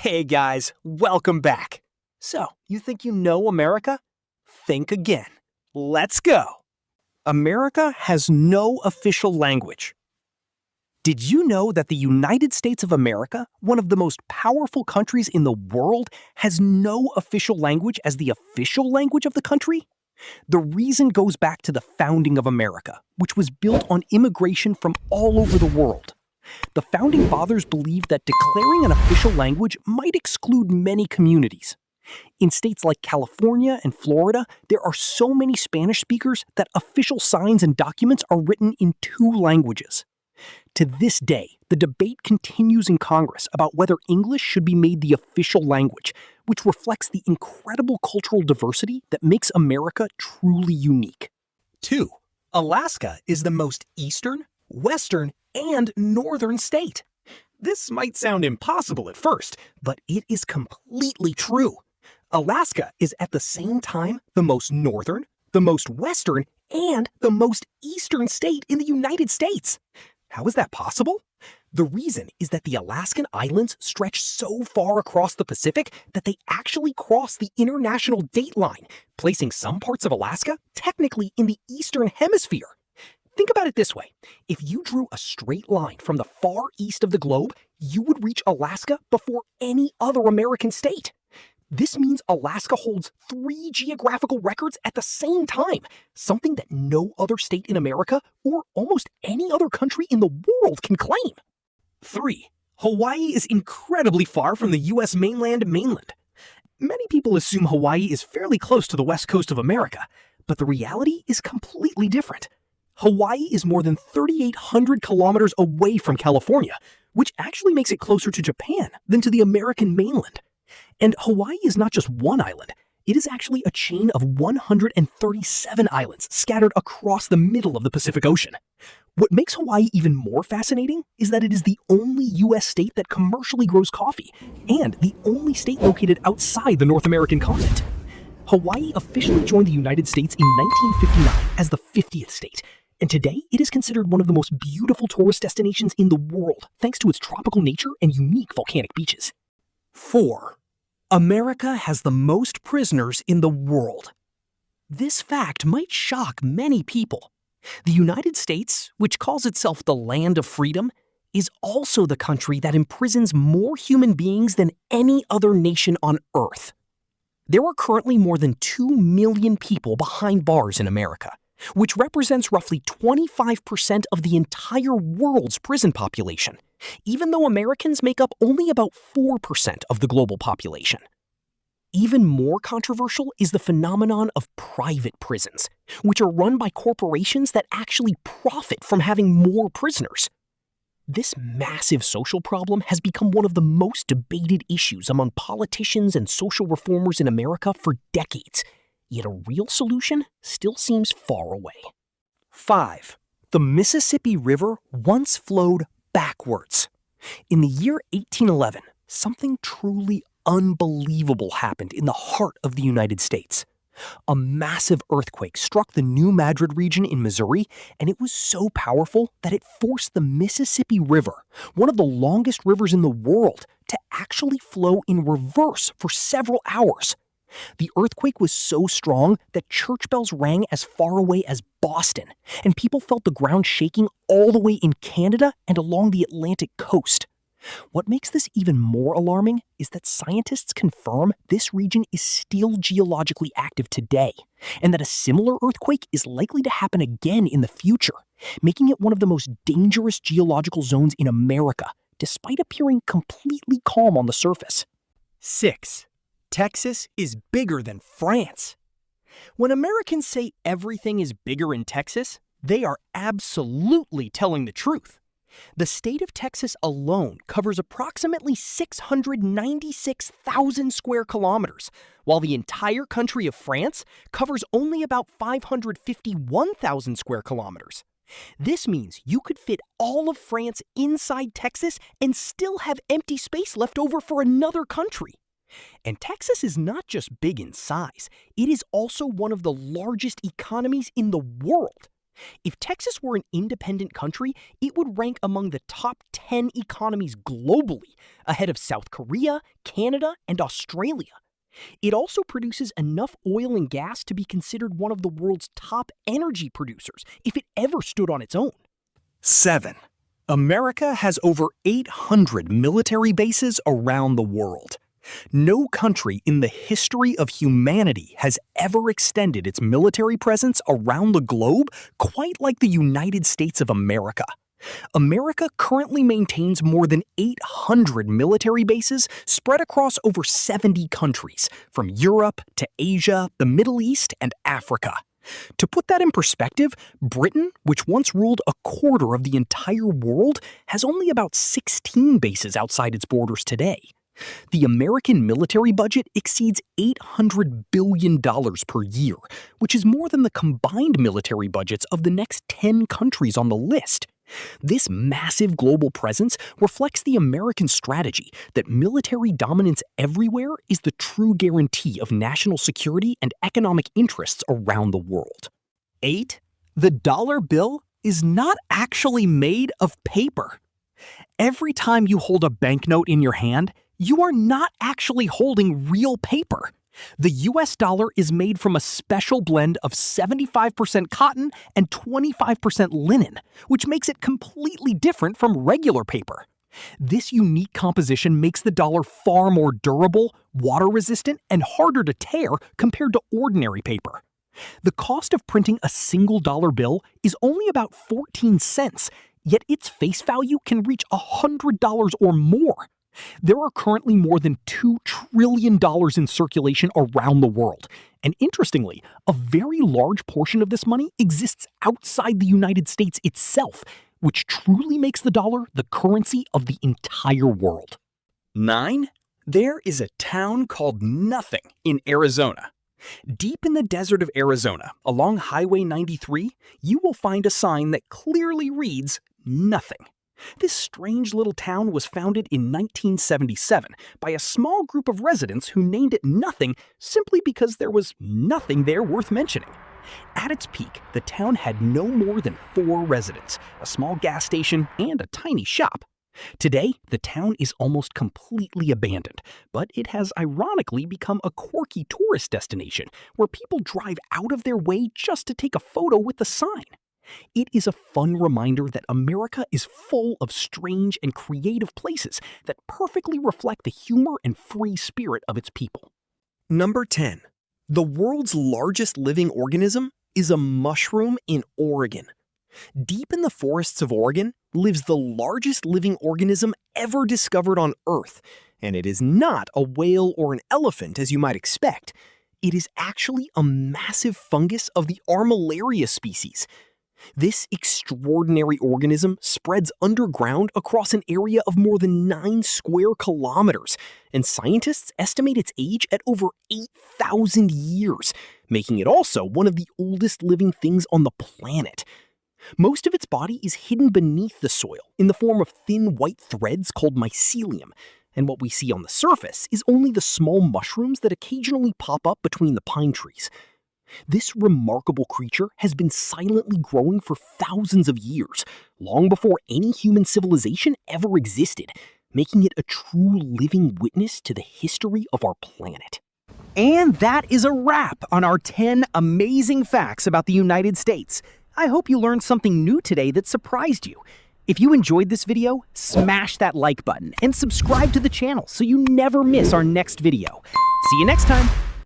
Hey guys, welcome back. So, you think you know America? Think again. Let's go. America has no official language. Did you know that the United States of America, one of the most powerful countries in the world, has no official language as the official language of the country? The reason goes back to the founding of America, which was built on immigration from all over the world. The Founding Fathers believed that declaring an official language might exclude many communities. In states like California and Florida, there are so many Spanish speakers that official signs and documents are written in two languages. To this day, the debate continues in Congress about whether English should be made the official language, which reflects the incredible cultural diversity that makes America truly unique. 2. Alaska is the most eastern, western, and northern state. This might sound impossible at first, but it is completely true. Alaska is at the same time the most northern, the most western, and the most eastern state in the United States. How is that possible? The reason is that the Alaskan islands stretch so far across the Pacific that they actually cross the international date line, placing some parts of Alaska technically in the eastern hemisphere. Think about it this way. If you drew a straight line from the far east of the globe, you would reach Alaska before any other American state. This means Alaska holds 3 geographical records at the same time, something that no other state in America or almost any other country in the world can claim. 3. Hawaii is incredibly far from the U.S. mainland. Many people assume Hawaii is fairly close to the west coast of America, but the reality is completely different. Hawaii is more than 3,800 kilometers away from California, which actually makes it closer to Japan than to the American mainland. And Hawaii is not just one island. It is actually a chain of 137 islands scattered across the middle of the Pacific Ocean. What makes Hawaii even more fascinating is that it is the only U.S. state that commercially grows coffee, and the only state located outside the North American continent. Hawaii officially joined the United States in 1959 as the 50th state, and today it is considered one of the most beautiful tourist destinations in the world thanks to its tropical nature and unique volcanic beaches. 4. America has the most prisoners in the world. This fact might shock many people. The United States, which calls itself the land of freedom, is also the country that imprisons more human beings than any other nation on Earth. There are currently more than 2 million people behind bars in America, which represents roughly 25% of the entire world's prison population, even though Americans make up only about 4% of the global population. Even more controversial is the phenomenon of private prisons, which are run by corporations that actually profit from having more prisoners. This massive social problem has become one of the most debated issues among politicians and social reformers in America for decades, yet a real solution still seems far away. 5. The Mississippi River once flowed backwards. In the year 1811, something truly unbelievable happened in the heart of the United States. A massive earthquake struck the New Madrid region in Missouri, and it was so powerful that it forced the Mississippi River, one of the longest rivers in the world, to actually flow in reverse for several hours. The earthquake was so strong that church bells rang as far away as Boston, and people felt the ground shaking all the way in Canada and along the Atlantic coast. What makes this even more alarming is that scientists confirm this region is still geologically active today, and that a similar earthquake is likely to happen again in the future, making it one of the most dangerous geological zones in America, despite appearing completely calm on the surface. 6. Texas is bigger than France. When Americans say everything is bigger in Texas, they are absolutely telling the truth. The state of Texas alone covers approximately 696,000 square kilometers, while the entire country of France covers only about 551,000 square kilometers. This means you could fit all of France inside Texas and still have empty space left over for another country. And Texas is not just big in size, it is also one of the largest economies in the world. If Texas were an independent country, it would rank among the top 10 economies globally, ahead of South Korea, Canada, and Australia. It also produces enough oil and gas to be considered one of the world's top energy producers if it ever stood on its own. 7. America has over 800 military bases around the world. No country in the history of humanity has ever extended its military presence around the globe quite like the United States of America. America currently maintains more than 800 military bases spread across over 70 countries, from Europe to Asia, the Middle East, and Africa. To put that in perspective, Britain, which once ruled a quarter of the entire world, has only about 16 bases outside its borders today. The American military budget exceeds $800 billion per year, which is more than the combined military budgets of the next 10 countries on the list. This massive global presence reflects the American strategy that military dominance everywhere is the true guarantee of national security and economic interests around the world. 8. The dollar bill is not actually made of paper. Every time you hold a banknote in your hand, you are not actually holding real paper. The US dollar is made from a special blend of 75% cotton and 25% linen, which makes it completely different from regular paper. This unique composition makes the dollar far more durable, water-resistant, and harder to tear compared to ordinary paper. The cost of printing a single dollar bill is only about 14 cents, yet its face value can reach $100 or more. There are currently more than $2 trillion in circulation around the world, and interestingly, a very large portion of this money exists outside the United States itself, which truly makes the dollar the currency of the entire world. 9. There is a town called Nothing in Arizona. Deep in the desert of Arizona, along Highway 93, you will find a sign that clearly reads, Nothing. This strange little town was founded in 1977 by a small group of residents who named it Nothing simply because there was nothing there worth mentioning. At its peak, the town had no more than 4 residents, a small gas station, and a tiny shop. Today, the town is almost completely abandoned, but it has ironically become a quirky tourist destination where people drive out of their way just to take a photo with the sign. It is a fun reminder that America is full of strange and creative places that perfectly reflect the humor and free spirit of its people. Number 10. The world's largest living organism is a mushroom in Oregon. Deep in the forests of Oregon lives the largest living organism ever discovered on Earth, and it is not a whale or an elephant as you might expect. It is actually a massive fungus of the Armillaria species. This extraordinary organism spreads underground across an area of more than 9 square kilometers, and scientists estimate its age at over 8,000 years, making it also one of the oldest living things on the planet. Most of its body is hidden beneath the soil in the form of thin white threads called mycelium, and what we see on the surface is only the small mushrooms that occasionally pop up between the pine trees. This remarkable creature has been silently growing for thousands of years, long before any human civilization ever existed, making it a true living witness to the history of our planet. And that is a wrap on our 10 amazing facts about the United States. I hope you learned something new today that surprised you. If you enjoyed this video, smash that like button and subscribe to the channel so you never miss our next video. See you next time!